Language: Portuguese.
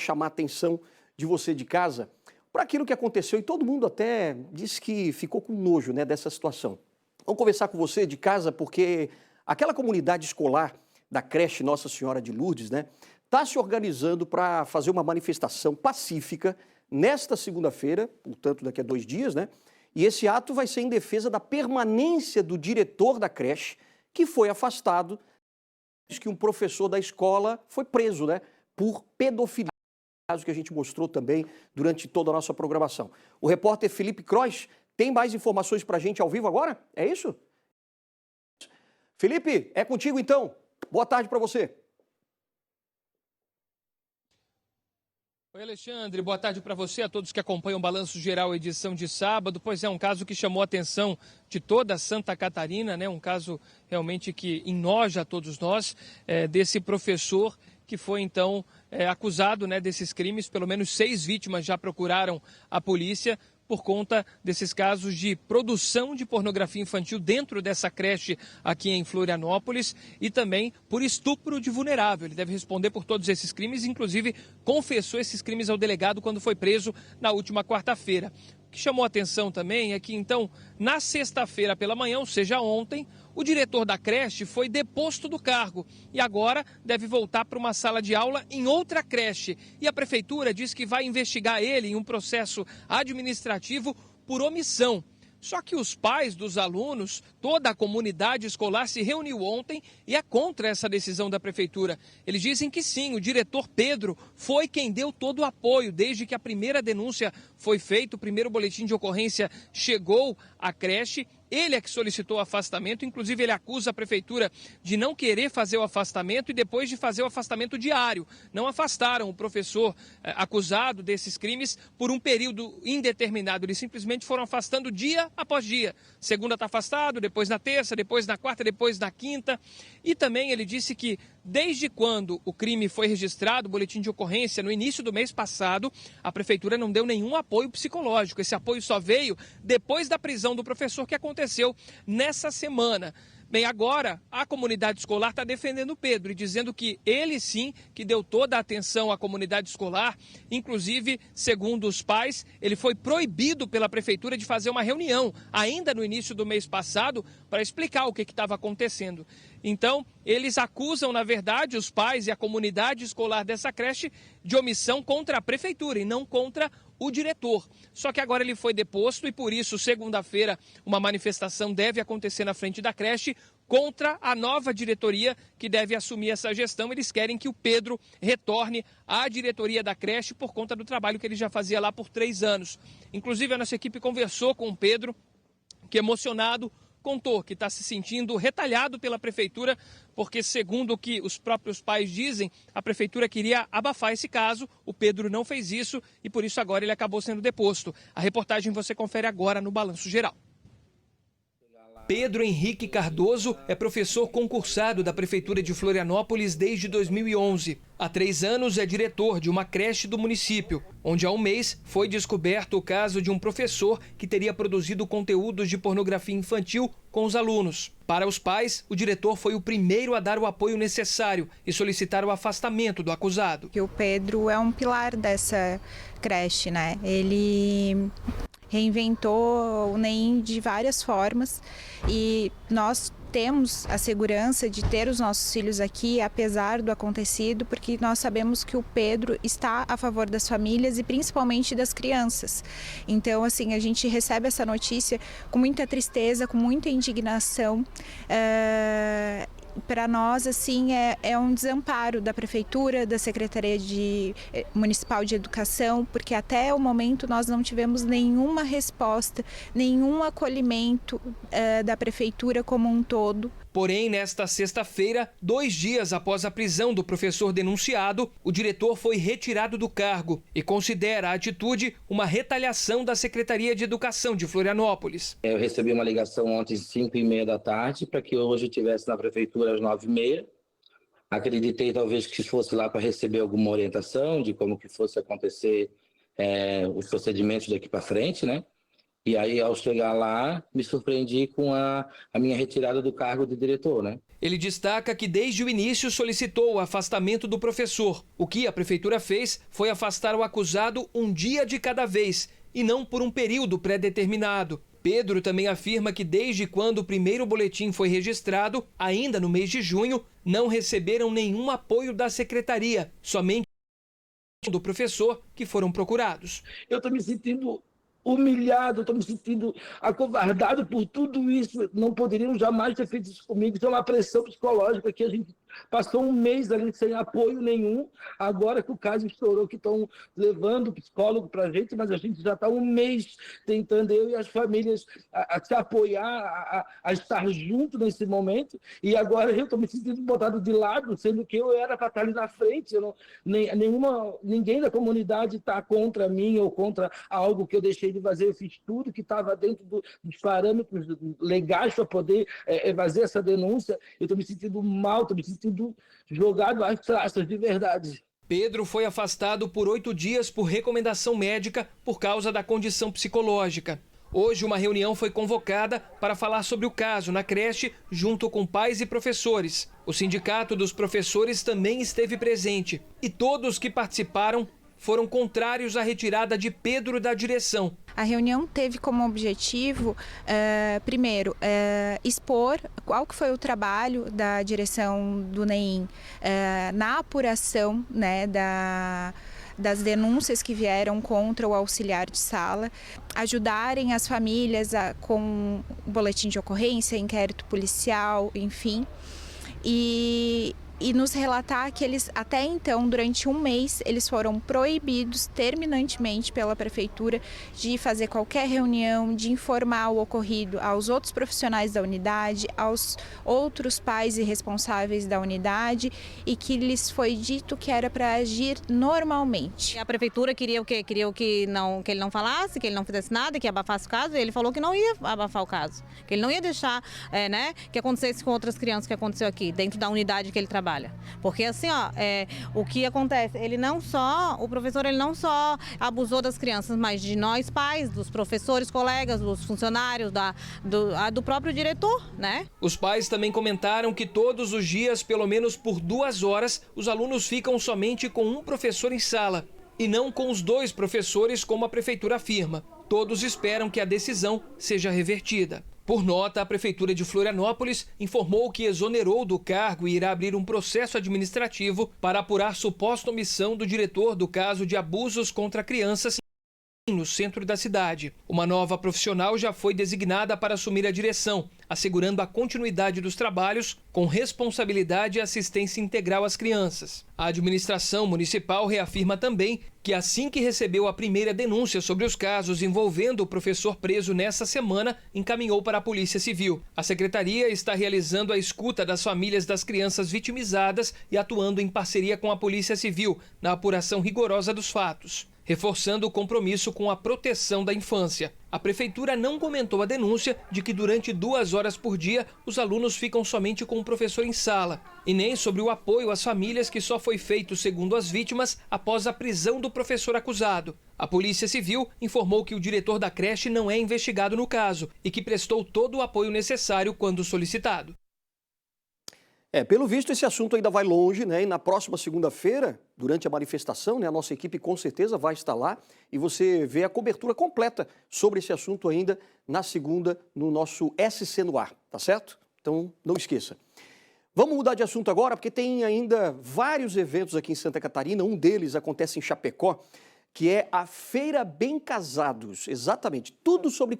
chamar a atenção de você de casa para aquilo que aconteceu e todo mundo até disse que ficou com nojo, né, dessa situação. Vamos conversar com você de casa porque aquela comunidade escolar da creche Nossa Senhora de Lourdes, né, está se organizando para fazer uma manifestação pacífica nesta segunda-feira, portanto daqui a 2 dias, né? E esse ato vai ser em defesa da permanência do diretor da creche, que foi afastado, que um professor da escola foi preso, né, por pedofilia, caso que a gente mostrou também durante toda a nossa programação. O repórter Felipe Croix tem mais informações para a gente ao vivo agora? É isso? Felipe, é contigo então. Boa tarde para você. Oi, Alexandre, boa tarde para você, a todos que acompanham o Balanço Geral, edição de sábado. Pois é, um caso que chamou a atenção de toda Santa Catarina, né? Um caso realmente que enoja a todos nós, desse professor que foi então acusado, né, desses crimes. Pelo menos 6 vítimas já procuraram a polícia por conta desses casos de produção de pornografia infantil dentro dessa creche aqui em Florianópolis e também por estupro de vulnerável. Ele deve responder por todos esses crimes, inclusive confessou esses crimes ao delegado quando foi preso na última quarta-feira. O que chamou a atenção também é que, então, na sexta-feira pela manhã, ou seja, ontem, o diretor da creche foi deposto do cargo e agora deve voltar para uma sala de aula em outra creche. E a prefeitura diz que vai investigar ele em um processo administrativo por omissão. Só que os pais dos alunos, toda a comunidade escolar se reuniu ontem e é contra essa decisão da prefeitura. Eles dizem que sim, o diretor Pedro foi quem deu todo o apoio desde que a primeira denúncia foi feita, o primeiro boletim de ocorrência chegou à creche. Ele é que solicitou o afastamento, inclusive ele acusa a prefeitura de não querer fazer o afastamento e depois de fazer o afastamento diário. Não afastaram o professor acusado desses crimes por um período indeterminado. Eles simplesmente foram afastando dia após dia. Segunda está afastado, depois na terça, depois na quarta, depois na quinta. E também ele disse que desde quando o crime foi registrado, o boletim de ocorrência, no início do mês passado, a prefeitura não deu nenhum apoio psicológico. Esse apoio só veio depois da prisão do professor, que aconteceu nessa semana. Bem, agora a comunidade escolar está defendendo o Pedro e dizendo que ele sim que deu toda a atenção à comunidade escolar. Inclusive, segundo os pais, ele foi proibido pela prefeitura de fazer uma reunião ainda no início do mês passado para explicar o que estava acontecendo. Então, eles acusam, na verdade, os pais e a comunidade escolar dessa creche de omissão contra a prefeitura e não contra o diretor. Só que agora ele foi deposto e, por isso, segunda-feira, uma manifestação deve acontecer na frente da creche contra a nova diretoria que deve assumir essa gestão. Eles querem que o Pedro retorne à diretoria da creche por conta do trabalho que ele já fazia lá por 3 anos. Inclusive, a nossa equipe conversou com o Pedro, que emocionado, contou que está se sentindo retalhado pela prefeitura, porque, segundo o que os próprios pais dizem, a prefeitura queria abafar esse caso, o Pedro não fez isso e por isso agora ele acabou sendo deposto. A reportagem você confere agora no Balanço Geral. Pedro Henrique Cardoso é professor concursado da Prefeitura de Florianópolis desde 2011. Há 3 anos é diretor de uma creche do município, onde há um mês foi descoberto o caso de um professor que teria produzido conteúdos de pornografia infantil com os alunos. Para os pais, o diretor foi o primeiro a dar o apoio necessário e solicitar o afastamento do acusado. O Pedro é um pilar dessa creche, né? Ele reinventou o NEM de várias formas e nós temos a segurança de ter os nossos filhos aqui, apesar do acontecido, porque nós sabemos que o Pedro está a favor das famílias e principalmente das crianças. Então, assim, a gente recebe essa notícia com muita tristeza, com muita indignação. Para nós, assim, é um desamparo da Prefeitura, da Secretaria Municipal de Educação, porque até o momento nós não tivemos nenhuma resposta, nenhum acolhimento da Prefeitura como um todo. Porém, nesta sexta-feira, 2 dias após a prisão do professor denunciado, o diretor foi retirado do cargo e considera a atitude uma retaliação da Secretaria de Educação de Florianópolis. Eu recebi uma ligação ontem às 5h30 da tarde para que hoje eu estivesse na prefeitura às 9h30. Acreditei talvez que fosse lá para receber alguma orientação de como que fosse acontecer os procedimentos daqui para frente, né? E aí, ao chegar lá, me surpreendi com a minha retirada do cargo de diretor, né? Ele destaca que desde o início solicitou o afastamento do professor. O que a prefeitura fez foi afastar o acusado um dia de cada vez e não por um período pré-determinado. Pedro também afirma que desde quando o primeiro boletim foi registrado, ainda no mês de junho, não receberam nenhum apoio da secretaria, somente do professor que foram procurados. Eu estou me sentindo humilhado, estou me sentindo acovardado por tudo isso. Não poderiam jamais ter feito isso comigo. Isso é uma pressão psicológica que a gente passou um mês ali sem apoio nenhum. Agora que o caso estourou, que estão levando o psicólogo para a gente, mas a gente já está um mês tentando, eu e as famílias, a se apoiar, a estar junto nesse momento. E agora eu estou me sentindo botado de lado, sendo que eu era para estar ali na frente. Eu não, ninguém da comunidade está contra mim ou contra algo que eu deixei de fazer. Eu fiz tudo que estava dentro dos parâmetros legais para poder fazer essa denúncia. Eu estou me sentindo mal, estou me sentindo jogado às traças, de verdade. Pedro foi afastado por 8 dias por recomendação médica por causa da condição psicológica. Hoje, uma reunião foi convocada para falar sobre o caso na creche, junto com pais e professores. O sindicato dos professores também esteve presente e todos que participaram foram contrários à retirada de Pedro da direção. A reunião teve como objetivo, primeiro, expor qual que foi o trabalho da direção do NEIM na apuração, né, das denúncias que vieram contra o auxiliar de sala, ajudarem as famílias com boletim de ocorrência, inquérito policial, enfim, e nos relatar que eles, até então, durante um mês, eles foram proibidos terminantemente pela prefeitura de fazer qualquer reunião, de informar o ocorrido aos outros profissionais da unidade, aos outros pais e responsáveis da unidade, e que lhes foi dito que era para agir normalmente. A prefeitura queria o quê? Queria que ele não falasse, que ele não fizesse nada, que abafasse o caso. Ele falou que não ia abafar o caso, que ele não ia deixar que acontecesse com outras crianças que aconteceu aqui, dentro da unidade que ele trabalha. Porque assim, o que acontece, o professor ele não só abusou das crianças, mas de nós pais, dos professores, colegas, dos funcionários, do próprio diretor, né? Os pais também comentaram que todos os dias, pelo menos por 2 horas, os alunos ficam somente com um professor em sala e não com os 2 professores, como a prefeitura afirma. Todos esperam que a decisão seja revertida. Por nota, a Prefeitura de Florianópolis informou que exonerou do cargo e irá abrir um processo administrativo para apurar suposta omissão do diretor do caso de abusos contra crianças no centro da cidade. Uma nova profissional já foi designada para assumir a direção, assegurando a continuidade dos trabalhos com responsabilidade e assistência integral às crianças. A administração municipal reafirma também que assim que recebeu a primeira denúncia sobre os casos envolvendo o professor preso nessa semana, encaminhou para a Polícia Civil. A secretaria está realizando a escuta das famílias das crianças vitimizadas e atuando em parceria com a Polícia Civil na apuração rigorosa dos fatos, reforçando o compromisso com a proteção da infância. A prefeitura não comentou a denúncia de que durante 2 horas por dia os alunos ficam somente com o professor em sala, e nem sobre o apoio às famílias que só foi feito, segundo as vítimas, após a prisão do professor acusado. A Polícia Civil informou que o diretor da creche não é investigado no caso e que prestou todo o apoio necessário quando solicitado. Pelo visto, esse assunto ainda vai longe, né? E na próxima segunda-feira, durante a manifestação, né, a nossa equipe com certeza vai estar lá e você vê a cobertura completa sobre esse assunto ainda na segunda no nosso SC no Ar, tá certo? Então, não esqueça. Vamos mudar de assunto agora, porque tem ainda vários eventos aqui em Santa Catarina. Um deles acontece em Chapecó, que é a Feira Bem Casados. Exatamente, tudo sobre